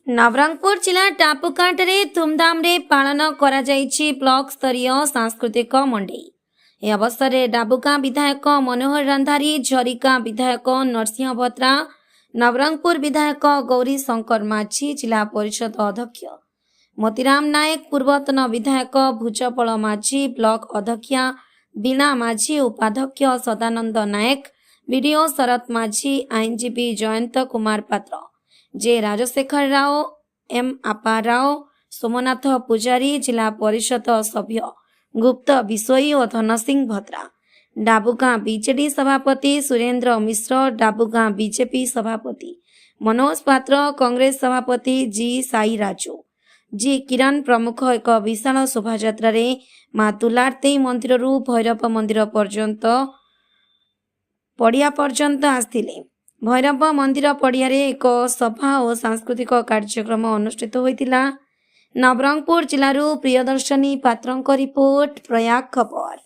नवरंगपुर जिला टापुकांटे धूमधाम रे पालन कराଯାଇଛି ब्लॉक स्तरीय सांस्कृतिक मंडे। ए अवसर में डाबुगां विधायक मनोहर रंधारी, झरिका विधायक नरसिंह बत्रा, नवरंगपुर विधायक गौरी शंकर माझी, जिला परिषद अध्यक्ष मोतीराम नायक, पूर्वतन विधायक भुजपल माझी, ब्लॉक अध्यक्षा बीणा माझी, उपाध्यक्ष सदानंद नायक, वीडियो शरत माझी, आईनजीवी जयंत कुमार पात्र, जे राजशेखर राव, एम आपा राव, सोमनाथ पुजारी, जिला परिषद सभ्य गुप्त बिशोई और धनसिंह भद्रा, डाबुगां बीजेडी सभापति सुरेंद्र मिश्र, डाबुगां बीजेपी सभापति मनोज पात्र, कांग्रेस सभापति जी साई राजू, जी किरण प्रमुख एक विशाल शोभायात्रा मां तुलारती मंदिर भैरव मंदिर पर्यंत पड़िया पर्यंत आसथिले। भैरव मंदिर पड़िया एक सभा और सांस्कृतिक कार्यक्रम अनुष्ठित होइतिला। नवरंगपुर जिलारू प्रियदर्शनी पात्रंक रिपोर्ट, प्रयाग खबर।